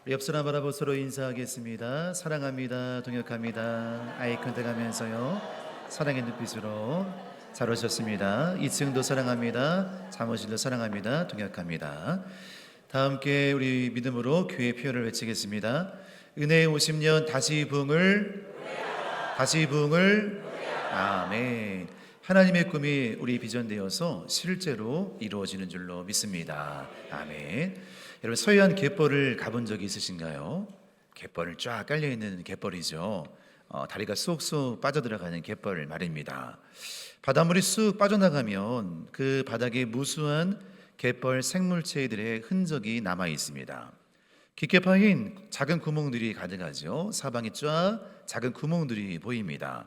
옆 사람 바라보 서로 인사하겠습니다. 사랑합니다. 동역합니다. 아이 컨택하면서요. 사랑의 눈빛으로 잘 오셨습니다. 2층도 사랑합니다. 사무실도 사랑합니다. 동역합니다. 다 함께 우리 믿음으로 교회 표현을 외치겠습니다. 은혜의 50년 다시 부흥을 아멘. 하나님의 꿈이 우리 비전되어서 실제로 이루어지는 줄로 믿습니다. 아멘. 여러분 서해안 갯벌을 가본 적이 있으신가요? 갯벌을 쫙 깔려있는 갯벌이죠. 다리가 쏙쏙 빠져들어가는 갯벌 말입니다. 바닷물이 쑥 빠져나가면 그 바닥에 무수한 갯벌 생물체들의 흔적이 남아 있습니다. 깊게 파인 작은 구멍들이 가득하죠. 사방에 쫙 작은 구멍들이 보입니다.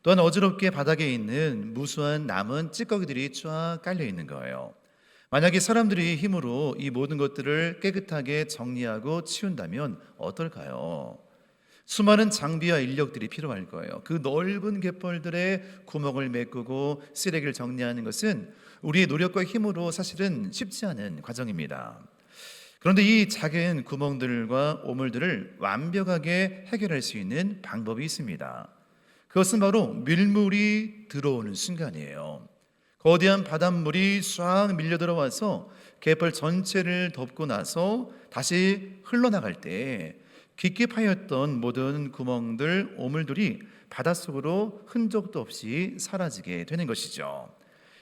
또한 어지럽게 바닥에 있는 무수한 남은 찌꺼기들이 쫙 깔려 있는 거예요. 만약에 사람들이 힘으로 이 모든 것들을 깨끗하게 정리하고 치운다면 어떨까요? 수많은 장비와 인력들이 필요할 거예요. 그 넓은 갯벌들의 구멍을 메꾸고 쓰레기를 정리하는 것은 우리의 노력과 힘으로 사실은 쉽지 않은 과정입니다. 그런데 이 작은 구멍들과 오물들을 완벽하게 해결할 수 있는 방법이 있습니다. 그것은 바로 밀물이 들어오는 순간이에요. 거대한 바닷물이 쫙 밀려 들어와서 갯벌 전체를 덮고 나서 다시 흘러나갈 때 깊게 파였던 모든 구멍들, 오물들이 바닷속으로 흔적도 없이 사라지게 되는 것이죠.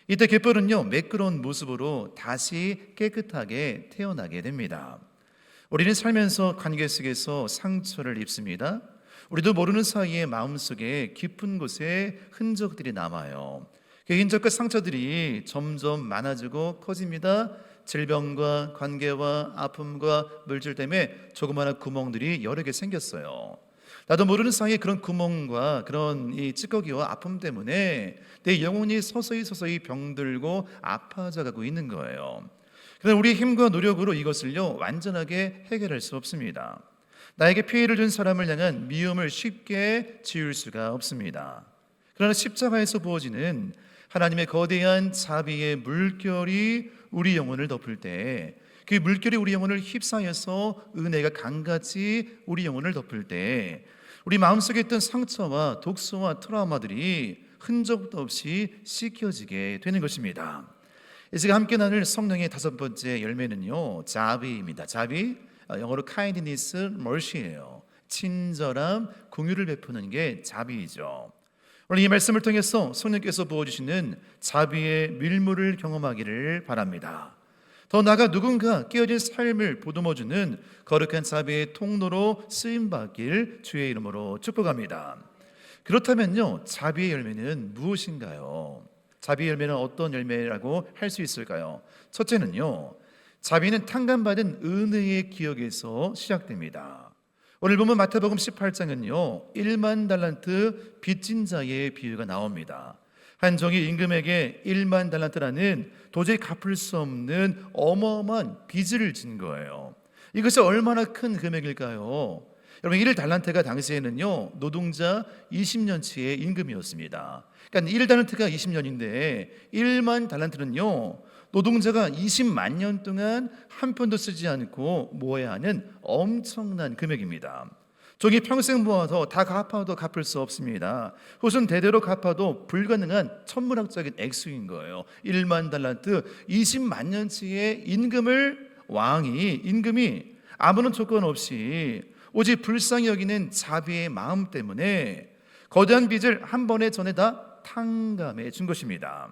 이때 갯벌은요, 매끄러운 모습으로 다시 깨끗하게 태어나게 됩니다. 우리는 살면서 관계 속에서 상처를 입습니다. 우리도 모르는 사이에 마음속에 깊은 곳에 흔적들이 남아요. 그 흔적과 상처들이 점점 많아지고 커집니다. 질병과 관계와 아픔과 물질 때문에 조그마한 구멍들이 여러 개 생겼어요. 나도 모르는 사이에 그런 구멍과 그런 이 찌꺼기와 아픔 때문에 내 영혼이 서서히 병들고 아파져가고 있는 거예요. 그런데 우리의 힘과 노력으로 이것을요 완전하게 해결할 수 없습니다. 나에게 피해를 준 사람을 향한 미움을 쉽게 지울 수가 없습니다. 그러나 십자가에서 부어지는 하나님의 거대한 자비의 물결이 우리 영혼을 덮을 때, 그 물결이 우리 영혼을 휩싸여서 은혜가 강같이 우리 영혼을 덮을 때, 우리 마음속에 있던 상처와 독소와 트라우마들이 흔적도 없이 씻겨지게 되는 것입니다. 이제 함께 나눌 성령의 다섯 번째 열매는요, 자비입니다. 자비, 영어로 kindness, mercy예요. 친절함, 공유를 베푸는 게 자비이죠. 오늘 이 말씀을 통해서 성령께서 부어주시는 자비의 밀물을 경험하기를 바랍니다. 더 나아가 누군가 깨어진 삶을 보듬어주는 거룩한 자비의 통로로 쓰임받길 주의 이름으로 축복합니다. 그렇다면요, 자비의 열매는 무엇인가요? 자비의 열매는 어떤 열매라고 할 수 있을까요? 첫째는요, 자비는 탕감받은 은혜의 기억에서 시작됩니다. 오늘 보면 마태복음 18장은요 1만 달란트 빚진 자의 비유가 나옵니다. 한 종이 임금에게 1만 달란트라는 도저히 갚을 수 없는 어마어마한 빚을 진 거예요. 이것이 얼마나 큰 금액일까요? 여러분 1달란트가 당시에는요 노동자 20년치의 임금이었습니다. 그러니까 1달란트가 20년인데 1만 달란트는요 노동자가 20만 년 동안 한 푼도 쓰지 않고 모아야 하는 엄청난 금액입니다. 종이 평생 모아서 다 갚아도 갚을 수 없습니다. 후손 대대로 갚아도 불가능한 천문학적인 액수인 거예요. 1만 달란트 20만 년치의 임금이 아무런 조건 없이 오직 불쌍히 여기는 자비의 마음 때문에 거대한 빚을 한 번에 전에다 탕감해 준 것입니다.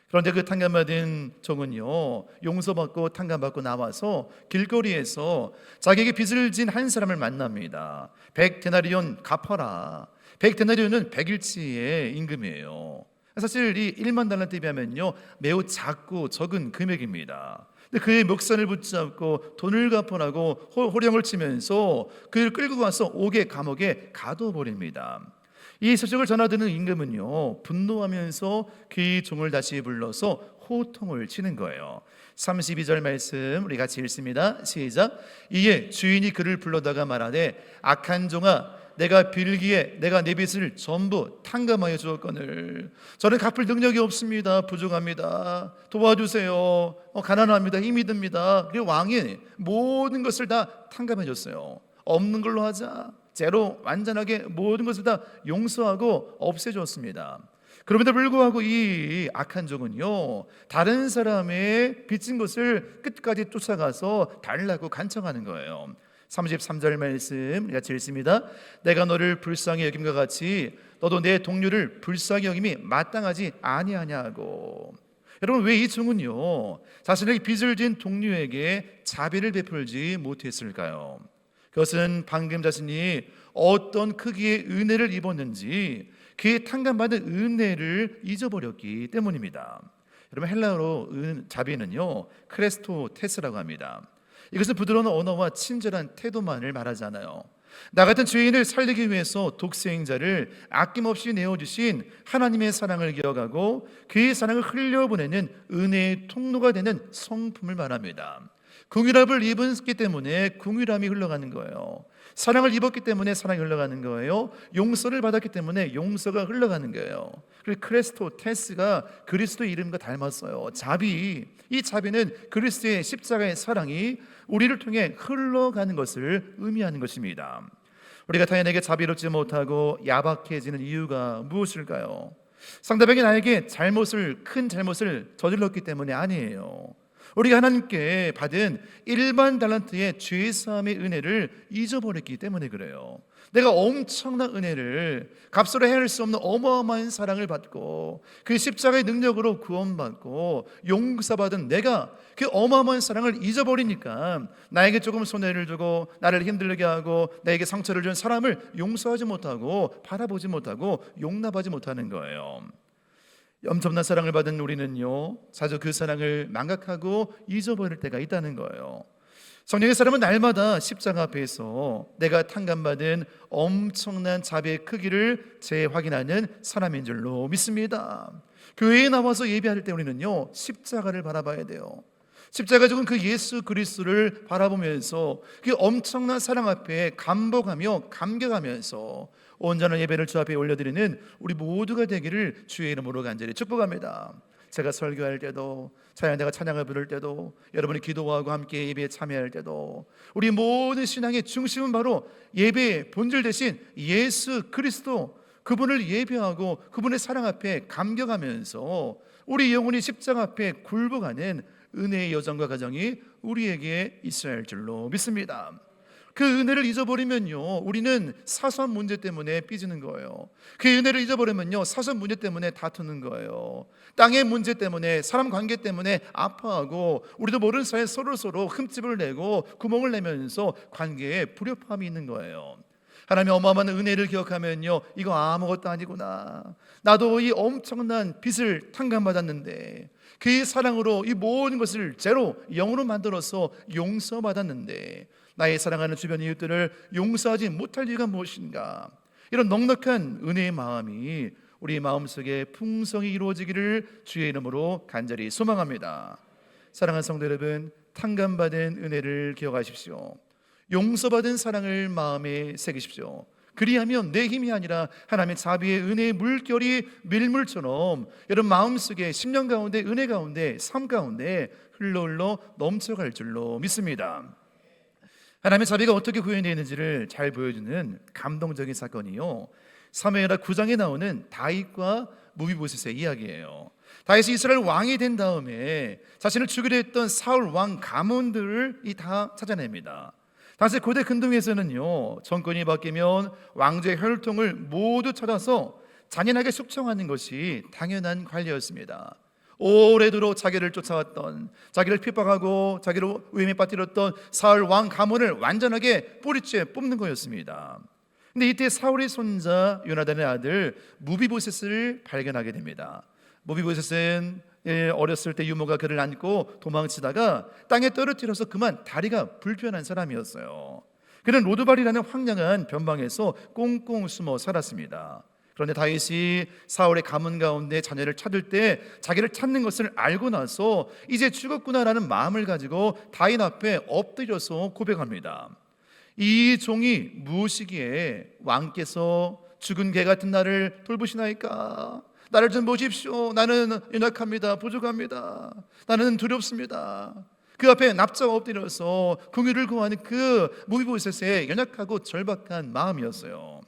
그런데 그 탕감받은 종은요 용서받고 탕감받고 나와서 길거리에서 자기에게 빚을 진 한 사람을 만납니다. 100데나리온 갚아라. 100데나리온은 100일치의 임금이에요. 사실 이 1만 달란트에 비하면요 매우 작고 적은 금액입니다. 근데 그의 목선을 붙잡고 돈을 갚으라고 호령을 치면서 그를 끌고 가서 옥의 감옥에 가둬버립니다. 이 소식을 전하드는 임금은요 분노하면서 그 종을 다시 불러서 호통을 치는 거예요. 32절 말씀 우리 같이 읽습니다. 시작. 이에 주인이 그를 불러다가 말하되 악한 종아 내가 빌기에 내가 내 빚을 전부 탕감하여 주었거늘 저는 갚을 능력이 없습니다. 부족합니다. 도와주세요. 가난합니다. 힘이 듭니다. 그리고 왕이 모든 것을 다 탕감해 줬어요. 없는 걸로 하자. 제로 완전하게 모든 것을 다 용서하고 없애줬습니다. 그럼에도 불구하고 이 악한 종은요, 다른 사람의 빚진 것을 끝까지 쫓아가서 달라고 간청하는 거예요. 33절 말씀 같이 읽습니다. 내가 너를 불쌍히 여김과 같이 너도 내 동료를 불쌍히 여김이 마땅하지 아니하냐고. 여러분, 왜 이 종은요 자신에게 빚을 진 동료에게 자비를 베풀지 못했을까요? 그것은 방금 자신이 어떤 크기의 은혜를 입었는지 그의 탕감받은 은혜를 잊어버렸기 때문입니다. 여러분, 헬라어로 자비는요 크레스토테스라고 합니다. 이것은 부드러운 언어와 친절한 태도만을 말하잖아요. 나 같은 죄인을 살리기 위해서 독생자를 아낌없이 내어주신 하나님의 사랑을 기억하고 그의 사랑을 흘려보내는 은혜의 통로가 되는 성품을 말합니다. 긍휼함을 입었기 때문에 긍휼함이 흘러가는 거예요. 사랑을 입었기 때문에 사랑이 흘러가는 거예요. 용서를 받았기 때문에 용서가 흘러가는 거예요. 그리고 크레스토테스가 그리스도의 이름과 닮았어요. 자비, 이 자비는 그리스도의 십자가의 사랑이 우리를 통해 흘러가는 것을 의미하는 것입니다. 우리가 타인에게 자비롭지 못하고 야박해지는 이유가 무엇일까요? 상대방이 나에게 큰 잘못을 저질렀기 때문에 아니에요. 우리가 하나님께 받은 일반 달란트의 죄사함의 은혜를 잊어버렸기 때문에 그래요. 내가 엄청난 은혜를 값으로 헤아릴 수 없는 어마어마한 사랑을 받고 그 십자가의 능력으로 구원받고 용서받은 내가 그 어마어마한 사랑을 잊어버리니까 나에게 조금 손해를 주고 나를 힘들게 하고 나에게 상처를 준 사람을 용서하지 못하고 바라보지 못하고 용납하지 못하는 거예요. 엄청난 사랑을 받은 우리는요 자주 그 사랑을 망각하고 잊어버릴 때가 있다는 거예요. 성령의 사람은 날마다 십자가 앞에서 내가 탕감받은 엄청난 자비의 크기를 재확인하는 사람인 줄로 믿습니다. 교회에 나와서 예배할 때 우리는요 십자가를 바라봐야 돼요. 십자가 죽은 그 예수 그리스도를 바라보면서 그 엄청난 사랑 앞에 감복하며 감격하면서 온전한 예배를 주 앞에 올려드리는 우리 모두가 되기를 주의 이름으로 간절히 축복합니다. 제가 설교할 때도 내가 찬양을 부를 때도 여러분이 기도하고 함께 예배에 참여할 때도 우리 모든 신앙의 중심은 바로 예배의 본질 대신 예수 그리스도 그분을 예배하고 그분의 사랑 앞에 감격하면서 우리 영혼이 십자가 앞에 굴복하는 은혜의 여정과 과정이 우리에게 있어야 할 줄로 믿습니다. 그 은혜를 잊어버리면요 우리는 사소한 문제 때문에 삐지는 거예요. 그 은혜를 잊어버리면요 사소한 문제 때문에 다투는 거예요. 땅의 문제 때문에 사람 관계 때문에 아파하고 우리도 모르는 사이에 서로 흠집을 내고 구멍을 내면서 관계에 불협화음이 있는 거예요. 하나님의 어마어마한 은혜를 기억하면요 이거 아무것도 아니구나. 나도 이 엄청난 빚을 탕감받았는데 그의 사랑으로 이 모든 것을 제로 0으로 만들어서 용서받았는데 나의 사랑하는 주변 이웃들을 용서하지 못할 이유가 무엇인가. 이런 넉넉한 은혜의 마음이 우리 마음속에 풍성히 이루어지기를 주의 이름으로 간절히 소망합니다. 사랑하는 성도 여러분, 탕감받은 은혜를 기억하십시오. 용서받은 사랑을 마음에 새기십시오. 그리하면 내 힘이 아니라 하나님의 자비의 은혜의 물결이 밀물처럼 여러분 마음속에 심령 가운데 은혜 가운데 삶 가운데 흘러 넘쳐갈 줄로 믿습니다. 하나님의 자비가 어떻게 구현되어 있는지를 잘 보여주는 감동적인 사건이요 사무엘하 9장에 나오는 다윗과 무비보셋의 이야기예요. 다윗이 이스라엘 왕이 된 다음에 자신을 죽이려 했던 사울 왕 가문들을 다 찾아냅니다. 당시 고대 근동에서는요 정권이 바뀌면 왕조의 혈통을 모두 찾아서 잔인하게 숙청하는 것이 당연한 관리였습니다. 오래도록 자기를 쫓아왔던, 자기를 핍박하고 자기를 위험에 빠뜨렸던 사울 왕 가문을 완전하게 뿌리째 뽑는 거였습니다. 근데 이때 사울의 손자 요나단의 아들 무비보셋을 발견하게 됩니다. 무비보셋은 어렸을 때 유모가 그를 안고 도망치다가 땅에 떨어뜨려서 그만 다리가 불편한 사람이었어요. 그는 로드발이라는 황량한 변방에서 꽁꽁 숨어 살았습니다. 그런데 다윗이 사울의 가문 가운데 자녀를 찾을 때 자기를 찾는 것을 알고 나서 이제 죽었구나라는 마음을 가지고 다윗 앞에 엎드려서 고백합니다. 이 종이 무엇이기에 왕께서 죽은 개 같은 나를 돌보시나이까? 나를 좀 보십시오. 나는 연약합니다. 부족합니다. 나는 두렵습니다. 그 앞에 납작 엎드려서 긍휼을 구하는 그 무비보셋의 연약하고 절박한 마음이었어요.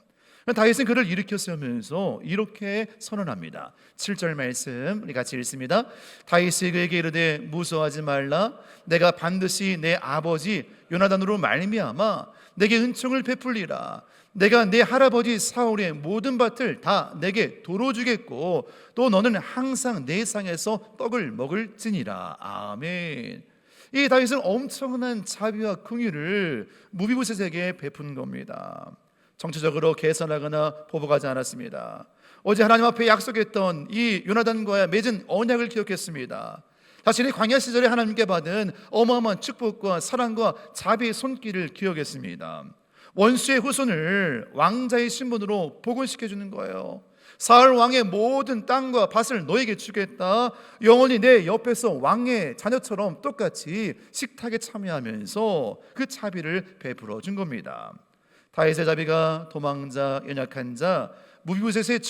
다윗은 그를 일으켜 세우면서 이렇게 선언합니다. 7절 말씀 우리 같이 읽습니다. 다윗이 그에게 이르되 무서워하지 말라. 내가 반드시 내 아버지 요나단으로 말미암아 내게 은총을 베풀리라. 내가 내 할아버지 사울의 모든 밭을 다 내게 도로 주겠고 또 너는 항상 내 상에서 떡을 먹을지니라. 아멘. 이 다윗은 엄청난 자비와 긍휼을 무비보셋에게 베푼 겁니다. 정치적으로 계산하거나 보복하지 않았습니다. 어제 하나님 앞에 약속했던 이 요나단과 맺은 언약을 기억했습니다. 자신이 광야 시절에 하나님께 받은 어마어마한 축복과 사랑과 자비의 손길을 기억했습니다. 원수의 후손을 왕자의 신분으로 복원시켜주는 거예요. 사울 왕의 모든 땅과 밭을 너에게 주겠다. 영원히 내 옆에서 왕의 자녀처럼 똑같이 식탁에 참여하면서 그 자비를 베풀어 준 겁니다. 다윗의 자비가 도망자, 연약한 자, 무비보셋의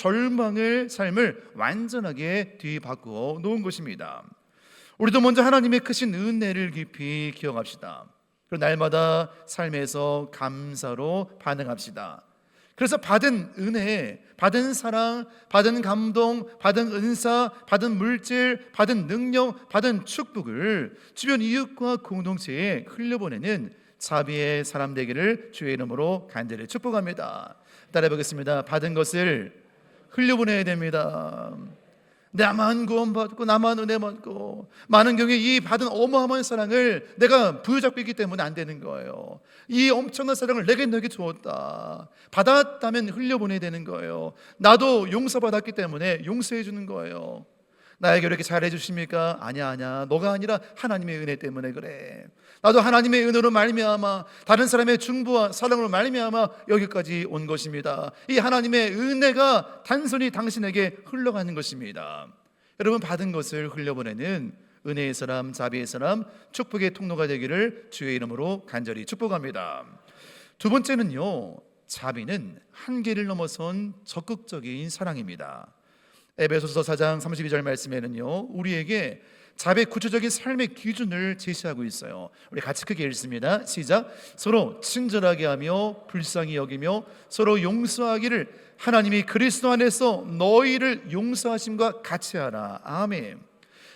삶을 완전하게 뒤바꾸어 놓은 것입니다. 우리도 먼저 하나님의 크신 은혜를 깊이 기억합시다. 그리고 날마다 삶에서 감사로 반응합시다. 그래서 받은 은혜, 받은 사랑, 받은 감동, 받은 은사, 받은 물질, 받은 능력, 받은 축복을 주변 이웃과 공동체에 흘려보내는 자비의 사람 되기를 주의 이름으로 간절히 축복합니다. 따라해보겠습니다. 받은 것을 흘려보내야 됩니다. 나만 구원받고 나만 은혜 받고, 많은 경우에 이 받은 어마어마한 사랑을 내가 부여잡고 있기 때문에 안 되는 거예요. 이 엄청난 사랑을 내게 너에게 주었다. 받았다면 흘려보내야 되는 거예요. 나도 용서받았기 때문에 용서해 주는 거예요. 나에게 이렇게 잘해 주십니까? 아니야. 너가 아니라 하나님의 은혜 때문에 그래. 나도 하나님의 은혜로 말미암아 다른 사람의 중보와 사랑으로 말미암아 여기까지 온 것입니다. 이 하나님의 은혜가 단순히 당신에게 흘러가는 것입니다. 여러분, 받은 것을 흘려보내는 은혜의 사람, 자비의 사람, 축복의 통로가 되기를 주의 이름으로 간절히 축복합니다. 두 번째는요, 자비는 한계를 넘어선 적극적인 사랑입니다. 에베소서 4장 32절 말씀에는요, 우리에게 자비의 구체적인 삶의 기준을 제시하고 있어요. 우리 같이 크게 읽습니다. 시작. 서로 친절하게 하며 불쌍히 여기며 서로 용서하기를 하나님이 그리스도 안에서 너희를 용서하심과 같이 하라. 아멘.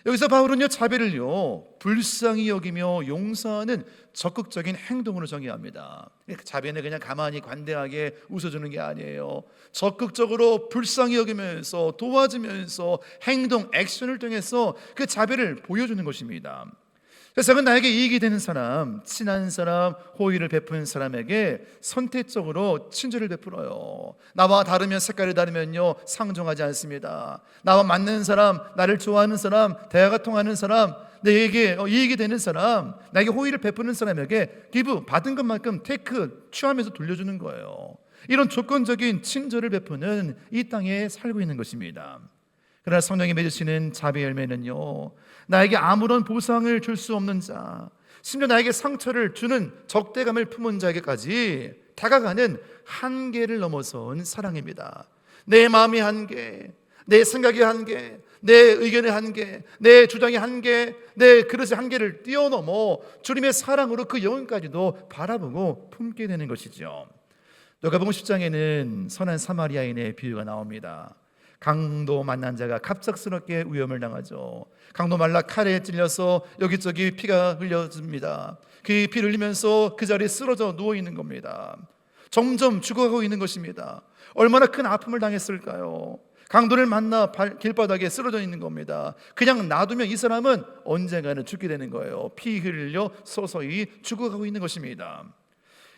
여기서 바울은요, 자비를요 불쌍히 여기며 용서하는 적극적인 행동으로 정의합니다. 자비는 그냥 가만히 관대하게 웃어주는 게 아니에요. 적극적으로 불쌍히 여기면서 도와주면서 행동, 액션을 통해서 그 자비를 보여주는 것입니다. 세상은 나에게 이익이 되는 사람, 친한 사람, 호의를 베푸는 사람에게 선택적으로 친절을 베풀어요. 나와 다르면, 색깔이 다르면요 상종하지 않습니다. 나와 맞는 사람, 나를 좋아하는 사람, 대화가 통하는 사람, 내게 이익이 되는 사람, 나에게 호의를 베푸는 사람에게 받은 것만큼 취하면서 돌려주는 거예요. 이런 조건적인 친절을 베푸는 이 땅에 살고 있는 것입니다. 그러나 성령이 맺으시는 자비의 열매는요, 나에게 아무런 보상을 줄 수 없는 자, 심지어 나에게 상처를 주는 적대감을 품은 자에게까지 다가가는 한계를 넘어선 사랑입니다. 내 마음의 한계, 내 생각의 한계, 내 의견의 한계, 내 주장의 한계, 내 그릇의 한계를 뛰어넘어 주님의 사랑으로 그 영혼까지도 바라보고 품게 되는 것이죠. 누가복음 10장에는 선한 사마리아인의 비유가 나옵니다. 강도 만난 자가 갑작스럽게 위험을 당하죠. 강도 말라 칼에 찔려서 여기저기 피가 흘려집니다. 그 피를 흘리면서 그 자리에 쓰러져 누워 있는 겁니다. 점점 죽어가고 있는 것입니다. 얼마나 큰 아픔을 당했을까요? 강도를 만나 길바닥에 쓰러져 있는 겁니다. 그냥 놔두면 이 사람은 언젠가는 죽게 되는 거예요. 피 흘려 서서히 죽어가고 있는 것입니다.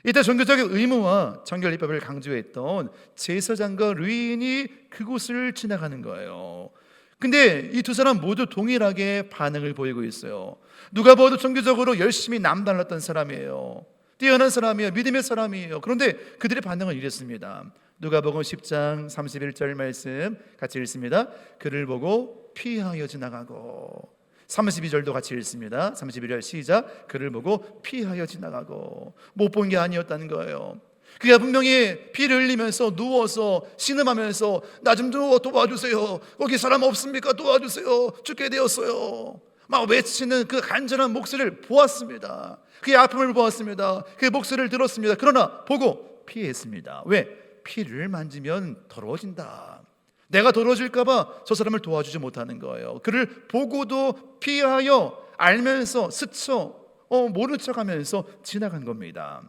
이때 종교적인 의무와 정결입법을 강조했던 제사장과 루인이 그곳을 지나가는 거예요. 근데 이 두 사람 모두 동일하게 반응을 보이고 있어요. 누가 봐도 종교적으로 열심히 남달랐던 사람이에요. 뛰어난 사람이에요. 믿음의 사람이에요. 그런데 그들의 반응은 이랬습니다. 누가복음 10장 31절 말씀 같이 읽습니다. 그를 보고 피하여 지나가고, 32절도 같이 읽습니다. 32절 시작. 그를 보고 피하여 지나가고. 못 본 게 아니었다는 거예요. 그가 분명히 피를 흘리면서 누워서 신음하면서 나 좀 도와주세요. 거기 사람 없습니까? 도와주세요. 죽게 되었어요. 막 외치는 그 간절한 목소리를 보았습니다. 그의 아픔을 보았습니다. 그의 목소리를 들었습니다. 그러나 보고 피했습니다. 왜? 피를 만지면 더러워진다. 내가 더러워질까 봐 저 사람을 도와주지 못하는 거예요. 그를 보고도 피하여 알면서 스쳐 모른 척하면서 지나간 겁니다.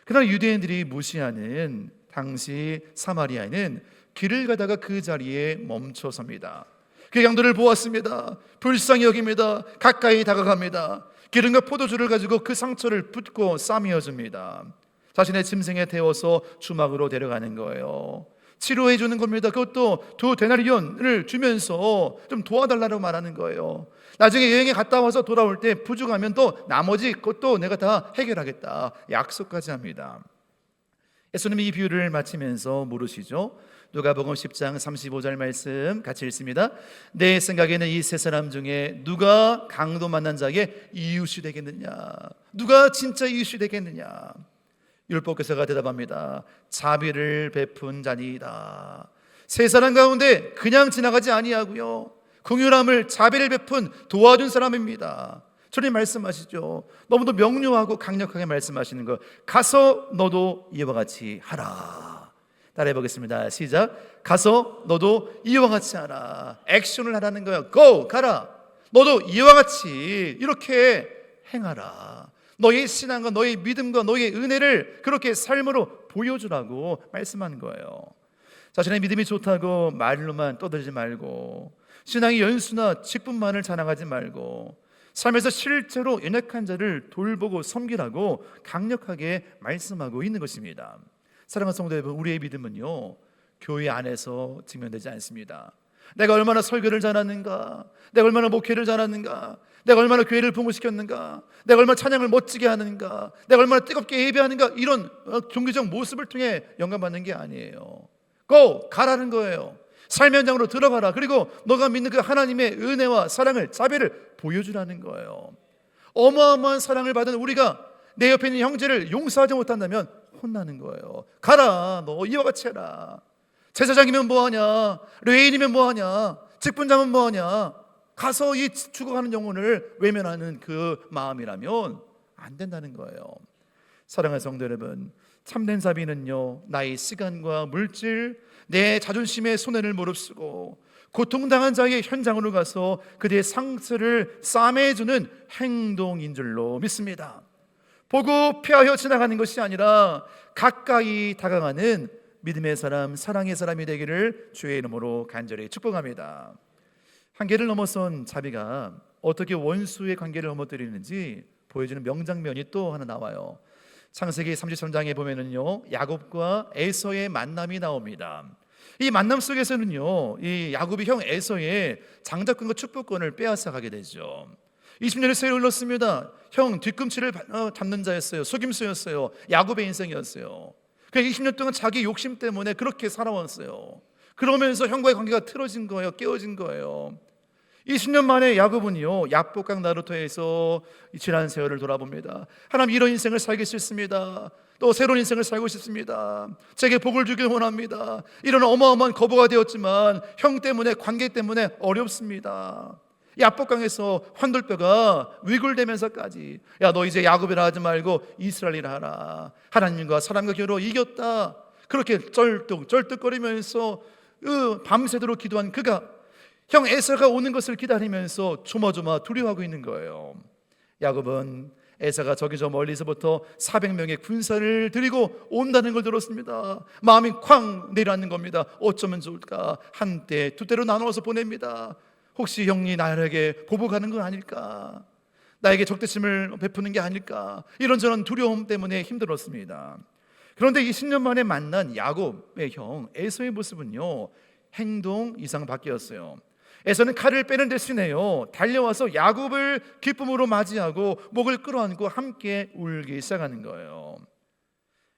그러나 유대인들이 무시하는 당시 사마리아인은 길을 가다가 그 자리에 멈춰섭니다. 그 양들을 보았습니다. 불쌍히 여깁니다. 가까이 다가갑니다. 기름과 포도주를 가지고 그 상처를 붓고 싸매어 줍니다. 자신의 짐승에 태워서 주막으로 데려가는 거예요. 치료해 주는 겁니다. 그것도 2데나리온을 주면서 좀 도와달라고 말하는 거예요. 나중에 여행에 갔다 와서 돌아올 때 부족하면 또 나머지 그것도 내가 다 해결하겠다 약속까지 합니다. 예수님이 이 비유를 마치면서 물으시죠. 누가복음 10장 35절 말씀 같이 읽습니다. 내 생각에는 이 세 사람 중에 누가 강도 만난 자에게 이웃이 되겠느냐? 누가 진짜 이웃이 되겠느냐? 율법교사가 대답합니다. 자비를 베푼 자니이다. 세 사람 가운데 그냥 지나가지 아니하고요, 긍휼함을 자비를 베푼 도와준 사람입니다. 주님 말씀하시죠. 너무도 명료하고 강력하게 말씀하시는 거. 가서 너도 이와 같이 하라. 따라해 보겠습니다. 시작. 가서 너도 이와 같이 하라. 액션을 하라는 거예요. Go, 가라. 너도 이와 같이 이렇게 행하라. 너의 신앙과 너의 믿음과 너의 은혜를 그렇게 삶으로 보여주라고 말씀하는 거예요. 자신의 믿음이 좋다고 말로만 떠들지 말고, 신앙의 연수나 직분만을 자랑하지 말고, 삶에서 실제로 연약한 자를 돌보고 섬기라고 강력하게 말씀하고 있는 것입니다. 사랑하는 성도 여러분, 우리의 믿음은요, 교회 안에서 증명되지 않습니다. 내가 얼마나 설교를 잘하는가, 내가 얼마나 목회를 잘하는가, 내가 얼마나 교회를 부흥시켰는가, 내가 얼마나 찬양을 멋지게 하는가, 내가 얼마나 뜨겁게 예배하는가, 이런 종교적 모습을 통해 영감받는 게 아니에요. Go! 가라는 거예요. 삶의 현장으로 들어가라. 그리고 너가 믿는 그 하나님의 은혜와 사랑을, 자비를 보여주라는 거예요. 어마어마한 사랑을 받은 우리가 내 옆에 있는 형제를 용서하지 못한다면 혼나는 거예요. 가라. 너 이와 같이 해라. 제사장이면 뭐하냐, 레인이면 뭐하냐, 직분자면 뭐하냐, 가서 이 죽어가는 영혼을 외면하는 그 마음이라면 안 된다는 거예요. 사랑하는 성도 여러분, 참된 자비는요, 나의 시간과 물질, 내 자존심의 손해를 무릅쓰고 고통당한 자의 현장으로 가서 그들의 상처를 싸매주는 행동인 줄로 믿습니다. 보고 피하여 지나가는 것이 아니라 가까이 다가가는 믿음의 사람, 사랑의 사람이 되기를 주의 이름으로 간절히 축복합니다. 한계를 넘어선 자비가 어떻게 원수의 관계를 넘어뜨리는지 보여주는 명장면이 또 하나 나와요. 창세기 33장에 보면은요, 야곱과 에서의 만남이 나옵니다. 이 만남 속에서는요, 이 야곱이 형 에서의 장자권과 축복권을 빼앗아 가게 되죠. 20년의 세월을 흘렀습니다. 형 뒤꿈치를 잡는 자였어요. 속임수였어요. 야곱의 인생이었어요. 그 20년 동안 자기 욕심 때문에 그렇게 살아왔어요. 그러면서 형과의 관계가 틀어진 거예요. 깨어진 거예요. 20년 만에 야곱은요, 야복강 나루터에서 지난 세월을 돌아봅니다. 하나님, 이런 인생을 살기 싫습니다. 또 새로운 인생을 살고 싶습니다. 제게 복을 주길 원합니다. 이런 어마어마한 거부가 되었지만 형 때문에, 관계 때문에 어렵습니다. 야복강에서 환돌뼈가 위굴되면서까지, 야, 너 이제 야곱이라 하지 말고 이스라엘이라 하라. 하나님과 사람과 겨루 이겼다. 그렇게 쩔뚝거리면서 밤새도록 기도한 그가 형 에서가 오는 것을 기다리면서 조마조마 두려워하고 있는 거예요. 야곱은 에서가 저기 저 멀리서부터 400명의 군사를 들이고 온다는 걸 들었습니다. 마음이 쾅 내려앉는 겁니다. 어쩌면 좋을까? 한 때, 두 때로 나누어서 보냅니다. 혹시 형이 나에게 보복하는 건 아닐까? 나에게 적대심을 베푸는 게 아닐까? 이런저런 두려움 때문에 힘들었습니다. 그런데 20년 만에 만난 야곱의 형 에서의 모습은요, 행동 이상 바뀌었어요. 에서는 칼을 빼는 대신에요, 달려와서 야곱을 기쁨으로 맞이하고 목을 끌어안고 함께 울기 시작하는 거예요.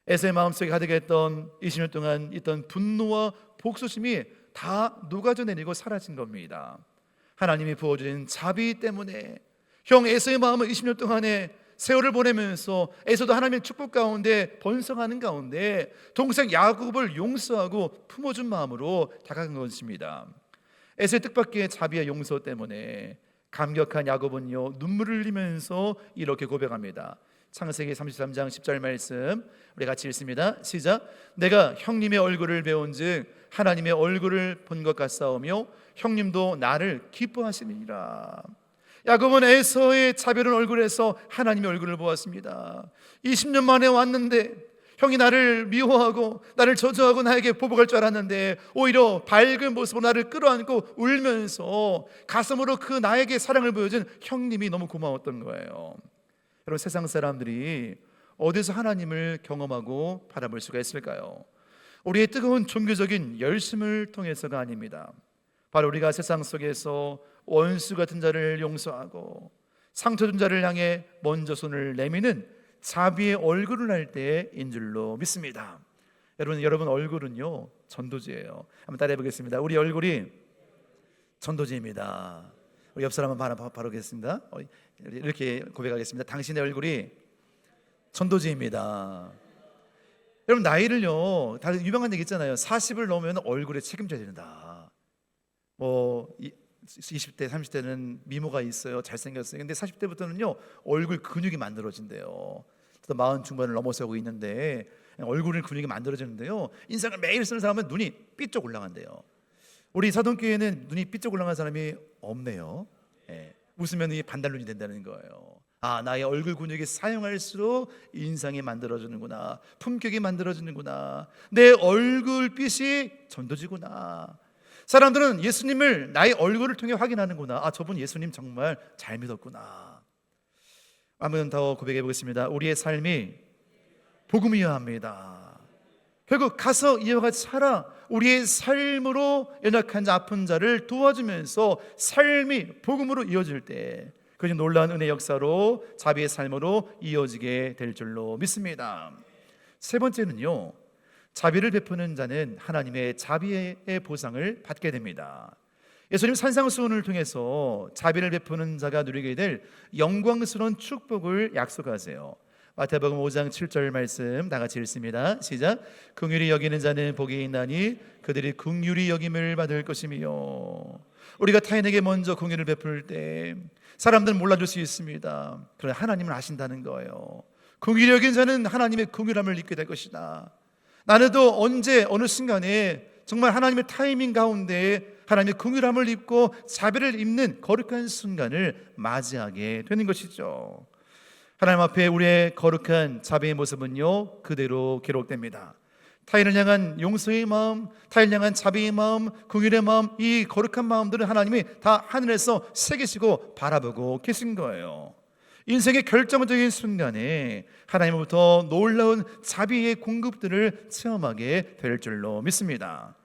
에서의 마음속에 가득했던 20년 동안 있던 분노와 복수심이 다 녹아져 내리고 사라진 겁니다. 하나님이 부어주신 자비 때문에 형 에서의 마음은 20년 동안에 세월을 보내면서 에서도 하나님의 축복 가운데 번성하는 가운데 동생 야곱을 용서하고 품어준 마음으로 다가간 것입니다. 에서의 뜻밖의 자비와 용서 때문에 감격한 야곱은요, 눈물을 흘리면서 이렇게 고백합니다. 창세기 33장 10절 말씀 우리 같이 읽습니다. 시작. 내가 형님의 얼굴을 배운즉 하나님의 얼굴을 본 것 같사오며 형님도 나를 기뻐하시니라. 야곱은 에서의 차별한 얼굴에서 하나님의 얼굴을 보았습니다. 20년 만에 왔는데 형이 나를 미워하고 나를 저주하고 나에게 보복할 줄 알았는데 오히려 밝은 모습으로 나를 끌어안고 울면서 가슴으로 그 나에게 사랑을 보여준 형님이 너무 고마웠던 거예요. 여러분, 세상 사람들이 어디서 하나님을 경험하고 바라볼 수가 있을까요? 우리의 뜨거운 종교적인 열심을 통해서가 아닙니다. 바로 우리가 세상 속에서 원수 같은 자를 용서하고 상처 준 자를 향해 먼저 손을 내미는 자비의 얼굴을 할 때인 줄로 믿습니다. 여러분 얼굴은요 전도지예요. 한번 따라해 보겠습니다. 우리 얼굴이 전도지입니다. 우리 옆 사람 한번 바로 하겠습니다. 이렇게 고백하겠습니다. 당신의 얼굴이 전도지입니다. 여러분, 나이를요, 다들 유명한 얘기 있잖아요. 40을 넘으면 얼굴에 책임져야 된다. 20대 30대는 미모가 있어요, 잘생겼어요. 근데 40대부터는요 얼굴 근육이 만들어진대요. 저도 40 중반을 넘어서고 있는데 얼굴 근육이 만들어지는데요, 인상을 매일 쓰는 사람은 눈이 삐쩍 올라간대요. 우리 사돈교회는 눈이 삐쩍 올라간 사람이 없네요. 웃으면 이 반달눈이 된다는 거예요. 아, 나의 얼굴 근육이 사용할수록 인상이 만들어지는구나, 품격이 만들어지는구나, 내 얼굴빛이 전도지구나. 사람들은 예수님을 나의 얼굴을 통해 확인하는구나. 아, 저분 예수님 정말 잘 믿었구나. 한번 더 고백해 보겠습니다. 우리의 삶이 복음이어야 합니다. 결국 가서 이와 같이 살아 우리의 삶으로 연약한 자, 아픈 자를 도와주면서 삶이 복음으로 이어질 때 그것이 놀라운 은혜 역사로 자비의 삶으로 이어지게 될 줄로 믿습니다. 세 번째는요, 자비를 베푸는 자는 하나님의 자비의 보상을 받게 됩니다. 예수님 산상수훈을 통해서 자비를 베푸는 자가 누리게 될 영광스러운 축복을 약속하세요. 마태복음 5장 7절 말씀 다 같이 읽습니다. 시작. 긍휼히 여기는 자는 복이 있나니 그들이 긍휼히 여김을 받을 것이며. 우리가 타인에게 먼저 긍휼을 베풀 때 사람들은 몰라줄 수 있습니다. 그러나 하나님은 아신다는 거예요. 긍휼히 여긴 자는 하나님의 긍휼함을 입게 될 것이다. 나는도 언제 어느 순간에 정말 하나님의 타이밍 가운데 하나님의 긍휼함을 입고 자비를 입는 거룩한 순간을 맞이하게 되는 것이죠. 하나님 앞에 우리의 거룩한 자비의 모습은요 그대로 기록됩니다. 타인을 향한 용서의 마음, 타인을 향한 자비의 마음, 긍휼의 마음, 이 거룩한 마음들은 하나님이 다 하늘에서 새기시고 바라보고 계신 거예요. 인생의 결정적인 순간에 하나님으로부터 놀라운 자비의 공급들을 체험하게 될 줄로 믿습니다.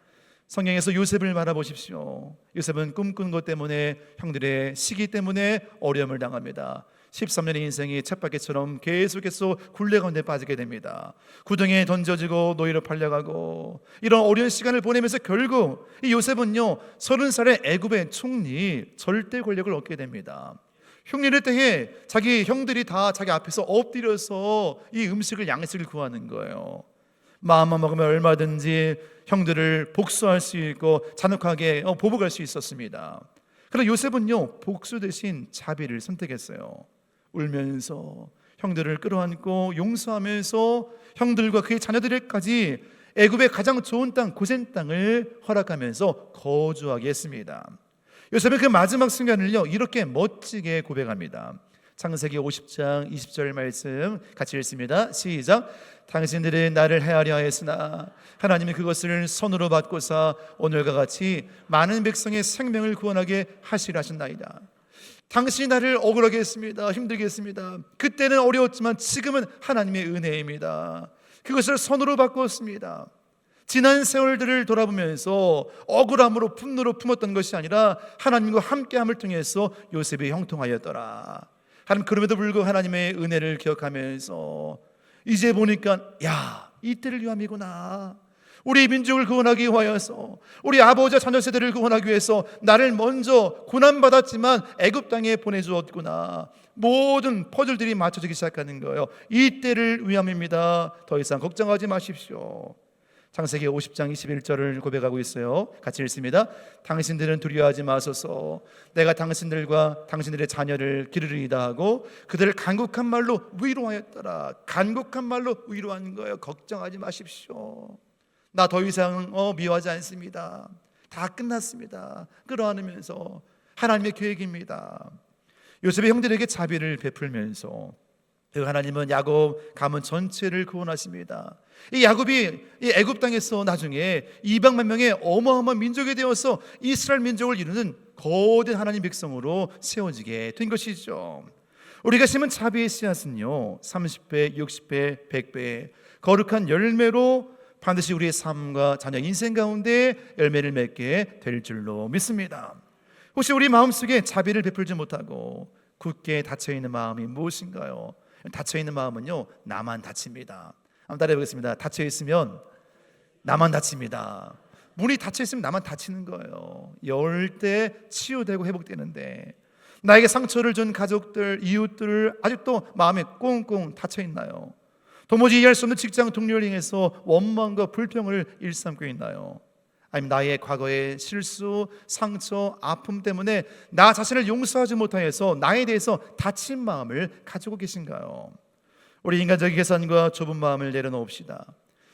성경에서 요셉을 바라보십시오. 요셉은 꿈꾼 것 때문에 형들의 시기 때문에 어려움을 당합니다. 13년의 인생이 쳇바퀴처럼 계속해서 굴레 가운데 빠지게 됩니다. 구덩이에 던져지고 노예로 팔려가고 이런 어려운 시간을 보내면서 결국 이 요셉은요 30살의 애굽의 총리 절대 권력을 얻게 됩니다. 흉년의 때에 자기 형들이 다 자기 앞에서 엎드려서 이 음식을 양식을 구하는 거예요. 마음만 먹으면 얼마든지 형들을 복수할 수 있고 잔혹하게 보복할 수 있었습니다. 그러나 요셉은요 복수 대신 자비를 선택했어요. 울면서 형들을 끌어안고 용서하면서 형들과 그의 자녀들에게까지 애굽의 가장 좋은 땅 고센 땅을 허락하면서 거주하게 했습니다. 요셉은 그 마지막 순간을요 이렇게 멋지게 고백합니다. 창세기 50장 20절 말씀 같이 읽습니다. 시작. 당신들은 나를 해하려 하였으나 하나님이 그것을 선으로 받고사 오늘과 같이 많은 백성의 생명을 구원하게 하시려 하신나이다. 당신이 나를 억울하게 했습니다. 힘들게 했습니다. 그때는 어려웠지만 지금은 하나님의 은혜입니다. 그것을 선으로 바꾸었습니다. 지난 세월들을 돌아보면서 억울함으로 분노로 품었던 것이 아니라 하나님과 함께함을 통해서 요셉이 형통하였더라. 하나님, 그럼에도 불구하고 하나님의 은혜를 기억하면서 이제 보니까 야, 이때를 위함이구나. 우리 민족을 구원하기 위하여서, 우리 아버지와 자녀 세대를 구원하기 위해서 나를 먼저 고난받았지만 애굽 땅에 보내주었구나. 모든 퍼즐들이 맞춰지기 시작하는 거예요. 이때를 위함입니다. 더 이상 걱정하지 마십시오. 창세기 50장 21절을 고백하고 있어요. 같이 읽습니다. 당신들은 두려워하지 마소서. 내가 당신들과 당신들의 자녀를 기르리이다 하고 그들을 간곡한 말로 위로하였더라. 간곡한 말로 위로하는 거예요. 걱정하지 마십시오. 나 더 이상 미워하지 않습니다. 다 끝났습니다. 끌어안으면서 하나님의 계획입니다. 요셉의 형들에게 자비를 베풀면서 하나님은 야곱 가문 전체를 구원하십니다. 이 야곱이 이 애굽 땅에서 나중에 200만 명의 어마어마한 민족이 되어서 이스라엘 민족을 이루는 거대한 하나님 백성으로 세워지게 된 것이죠. 우리가 심은 자비의 씨앗은요 30배, 60배, 100배 거룩한 열매로 반드시 우리의 삶과 자녀 인생 가운데 열매를 맺게 될 줄로 믿습니다. 혹시 우리 마음속에 자비를 베풀지 못하고 굳게 닫혀있는 마음이 무엇인가요? 닫혀있는 마음은요 나만 닫힙니다. 한번 따라해보겠습니다. 닫혀있으면 나만 닫힙니다. 문이 닫혀있으면 나만 닫히는 거예요. 열 때 치유되고 회복되는데 나에게 상처를 준 가족들, 이웃들 아직도 마음에 꽁꽁 닫혀있나요? 도무지 이해할 수 없는 직장 동료를 향해서 원망과 불평을 일삼고 있나요? 아니면 나의 과거의 실수, 상처, 아픔 때문에 나 자신을 용서하지 못하여서 나에 대해서 다친 마음을 가지고 계신가요? 우리 인간적인 계산과 좁은 마음을 내려놓읍시다.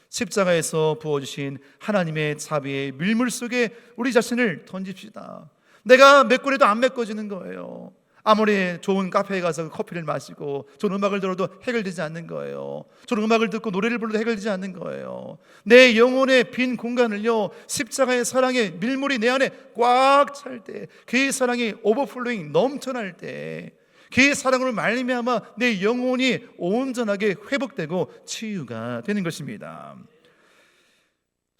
십자가에서 부어주신 하나님의 자비의 밀물 속에 우리 자신을 던집시다. 내가 메꾸려도 안 메꿔지는 거예요. 아무리 좋은 카페에 가서 커피를 마시고 좋은 음악을 들어도 해결되지 않는 거예요. 좋은 음악을 듣고 노래를 불러도 해결되지 않는 거예요. 내 영혼의 빈 공간을요 십자가의 사랑의 밀물이 내 안에 꽉 찰 때, 그의 사랑이 오버플로잉 넘쳐날 때, 그의 사랑으로 말미암아 내 영혼이 온전하게 회복되고 치유가 되는 것입니다.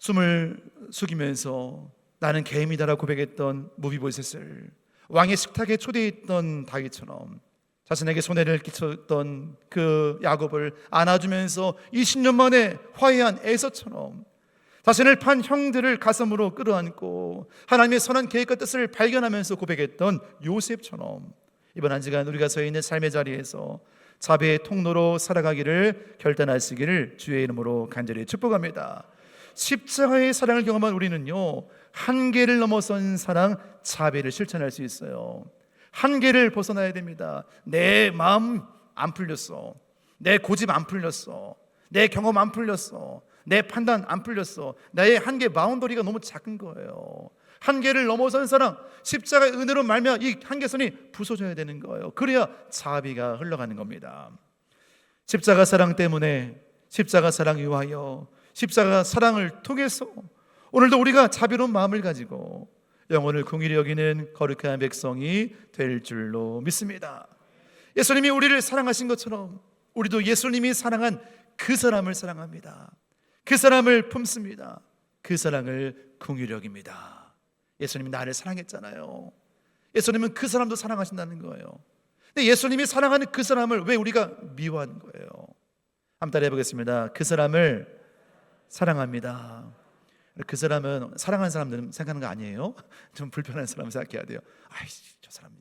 숨을 숙이면서 나는 개미다라고 고백했던 무비보셋을 왕의 식탁에 초대했던 다윗처럼 자신에게 손해를 끼쳤던 그 야곱을 안아주면서 20년 만에 화해한 에서처럼 자신을 판 형들을 가슴으로 끌어안고 하나님의 선한 계획과 뜻을 발견하면서 고백했던 요셉처럼 이번 한 시간 우리가 서 있는 삶의 자리에서 자비의 통로로 살아가기를 결단하시기를 주의 이름으로 간절히 축복합니다. 십자가의 사랑을 경험한 우리는요 한계를 넘어선 사랑, 자비를 실천할 수 있어요. 한계를 벗어나야 됩니다. 내 마음 안 풀렸어, 내 고집 안 풀렸어, 내 경험 안 풀렸어, 내 판단 안 풀렸어, 나의 한계 바운더리가 너무 작은 거예요. 한계를 넘어선 사랑, 십자가의 은혜로 말미암아 이 한계선이 부서져야 되는 거예요. 그래야 자비가 흘러가는 겁니다. 십자가 사랑 때문에, 십자가 사랑 위하여, 십자가 사랑을 통해서 오늘도 우리가 자비로운 마음을 가지고 영혼을 긍휼히 여기는 거룩한 백성이 될 줄로 믿습니다. 예수님이 우리를 사랑하신 것처럼 우리도 예수님이 사랑한 그 사람을 사랑합니다. 그 사람을 품습니다. 그 사랑을 긍휼히 여깁니다. 예수님이 나를 사랑했잖아요. 예수님은 그 사람도 사랑하신다는 거예요. 근데 예수님이 사랑하는 그 사람을 왜 우리가 미워하는 거예요? 한번 따라해 보겠습니다. 그 사람을 사랑합니다. 그 사람은 사랑하는 사람들은 생각하는 거 아니에요? 좀 불편한 사람을 생각해야 돼요. 아이씨, 저 사람.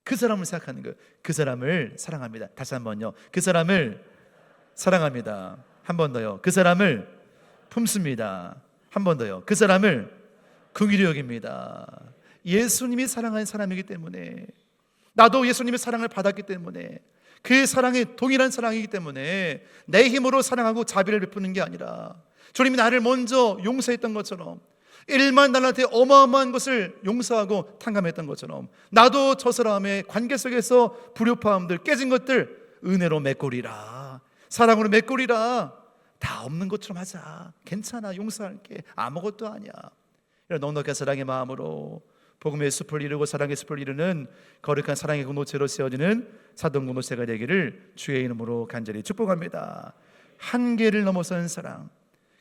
그 사람을 생각하는 거예요. 그 사람을 사랑합니다. 다시 한 번요. 그 사람을 사랑합니다. 한 번 더요. 그 사람을 품습니다. 한 번 더요. 그 사람을 긍휼히 여깁니다. 예수님이 사랑하는 사람이기 때문에, 나도 예수님의 사랑을 받았기 때문에, 그 사랑이 동일한 사랑이기 때문에 내 힘으로 사랑하고 자비를 베푸는 게 아니라 주님이 나를 먼저 용서했던 것처럼, 일만 나한테 어마어마한 것을 용서하고 탕감했던 것처럼 나도 저 사람의 관계 속에서 불협화음들, 깨진 것들 은혜로 메꾸리라, 사랑으로 메꾸리라. 다 없는 것처럼 하자. 괜찮아, 용서할게. 아무것도 아니야. 이런 넉넉한 사랑의 마음으로 복음의 숲을 이루고 사랑의 숲을 이루는 거룩한 사랑의 공동체로 세워지는 사동 공동체가 되기를 주의 이름으로 간절히 축복합니다. 한계를 넘어선 사랑,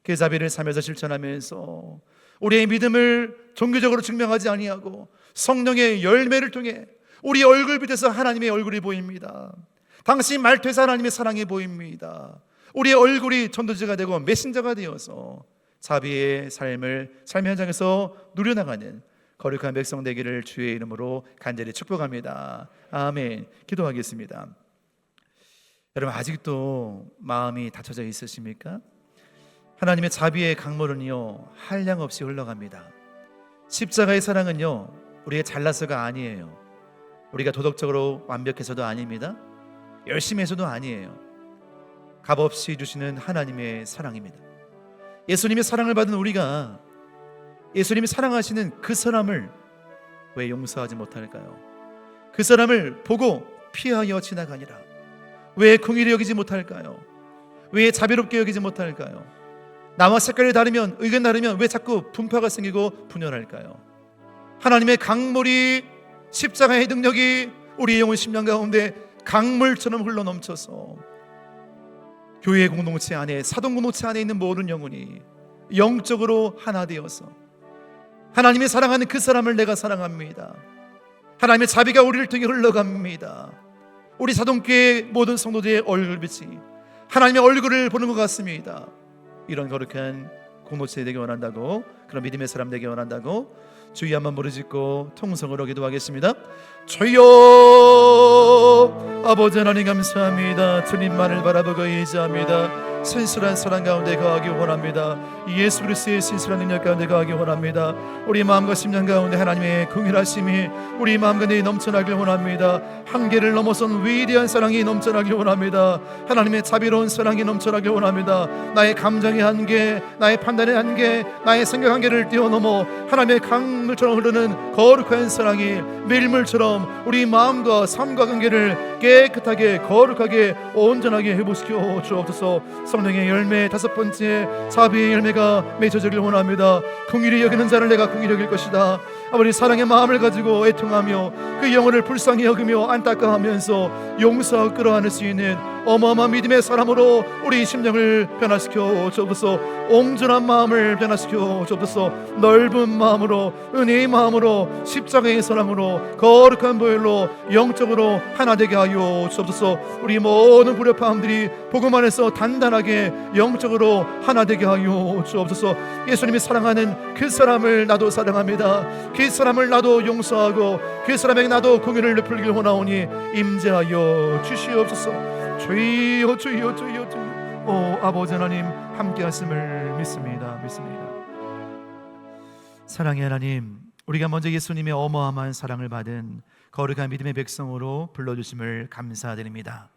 그 자비를 삶에서 실천하면서 우리의 믿음을 종교적으로 증명하지 아니하고 성령의 열매를 통해 우리 얼굴 빛에서 하나님의 얼굴이 보입니다. 당신 말투에서 하나님의 사랑이 보입니다. 우리의 얼굴이 전도지가 되고 메신저가 되어서 자비의 삶을 삶의 현장에서 누려나가는 거룩한 백성 되기를 주의 이름으로 간절히 축복합니다. 아멘. 기도하겠습니다. 여러분, 아직도 마음이 닫혀져 있으십니까? 하나님의 자비의 강물은요 한량없이 흘러갑니다. 십자가의 사랑은요 우리가 잘나서가 아니에요. 우리가 도덕적으로 완벽해서도 아닙니다. 열심히 해서도 아니에요. 값없이 주시는 하나님의 사랑입니다. 예수님의 사랑을 받은 우리가 예수님이 사랑하시는 그 사람을 왜 용서하지 못할까요? 그 사람을 보고 피하여 지나가니라 왜 긍휼히 여기지 못할까요? 왜 자비롭게 여기지 못할까요? 나와 색깔이 다르면, 의견 다르면 왜 자꾸 분파가 생기고 분열할까요? 하나님의 강물이, 십자가의 능력이 우리 영혼 심령 가운데 강물처럼 흘러넘쳐서 교회 공동체 안에, 사동 공동체 안에 있는 모든 영혼이 영적으로 하나 되어서 하나님이 사랑하는 그 사람을 내가 사랑합니다. 하나님의 자비가 우리를 통해 흘러갑니다. 우리 사동교회 모든 성도들의 얼굴빛이 하나님의 얼굴을 보는 것 같습니다. 이런 거룩한 공동체 되기 원한다고, 그런 믿음의 사람 되기 원한다고 주여 한번 부르짖고 통성으로 기도하겠습니다. 주여, 아버지 하나님 감사합니다. 주님만을 바라보고 의지합니다. 신실한 사랑 가운데 거하기 원합니다. 예수 그리스도의 신실한 능력 가운데 거하기 원합니다. 우리 마음과 심령 가운데 하나님의 긍휼하심이 우리 마음 가운데 넘쳐나길 원합니다. 한계를 넘어선 위대한 사랑이 넘쳐나길 원합니다. 하나님의 자비로운 사랑이 넘쳐나길 원합니다. 나의 감정의 한계, 나의 판단의 한계, 나의 생각 한계를 뛰어넘어 하나님의 강물처럼 흐르는 거룩한 사랑이 밀물처럼 우리 마음과 삶과 관계를 깨끗하게 거룩하게 온전하게 회복시켜 주옵소서. 성령의 열매 다섯 번째, 자비의 열매가 맺어지길 원합니다. 긍휼히 여기는 자를 내가 긍휼히 여길 것이다. 아버지, 사랑의 마음을 가지고 애통하며 그 영혼을 불쌍히 여기며 안타까워하면서 용서하고 끌어안을 수 있는 어마어마한 믿음의 사람으로 우리 심령을 변화시켜 주옵소서. 온전한 마음을 변화시켜 주옵소서. 넓은 마음으로, 은혜의 마음으로, 십자가의 사랑으로, 거룩한 보혈로 영적으로 하나 되게 하여 주옵소서. 우리 모든 불협화음들이 복음 안에서 단단하게 영적으로 하나 되게 하여 주옵소서. 예수님이 사랑하는 그 사람을 나도 사랑합니다. 그 사람을 나도 용서하고 그 사람에게 나도 긍휼을 베풀길 원하오니 임재하여 주시옵소서. 주여, 주여, 주여, 주여. 오 아버지 하나님, 함께 하심을 믿습니다. 사랑의 하나님, 우리가 먼저 예수님의 어마어마한 사랑을 받은 거룩한 믿음의 백성으로 불러주심을 감사드립니다.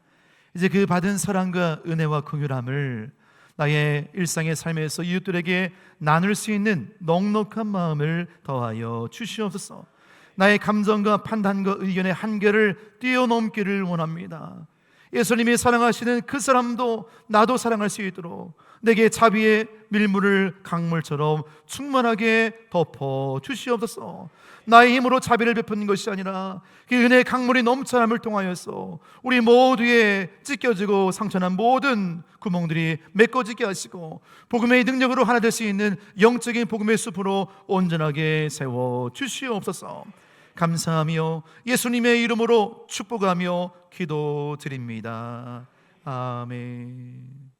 이제 그 받은 사랑과 은혜와 긍휼함을 나의 일상의 삶에서 이웃들에게 나눌 수 있는 넉넉한 마음을 더하여 주시옵소서. 나의 감정과 판단과 의견의 한계를 뛰어넘기를 원합니다. 예수님이 사랑하시는 그 사람도 나도 사랑할 수 있도록 내게 자비의 밀물을 강물처럼 충만하게 덮어 주시옵소서. 나의 힘으로 자비를 베푸는 것이 아니라 그 은혜의 강물이 넘쳐남을 통하여서 우리 모두의 찢겨지고 상처난 모든 구멍들이 메꿔지게 하시고 복음의 능력으로 하나 될 수 있는 영적인 복음의 숲으로 온전하게 세워 주시옵소서. 감사하며 예수님의 이름으로 축복하며 기도드립니다. 아멘.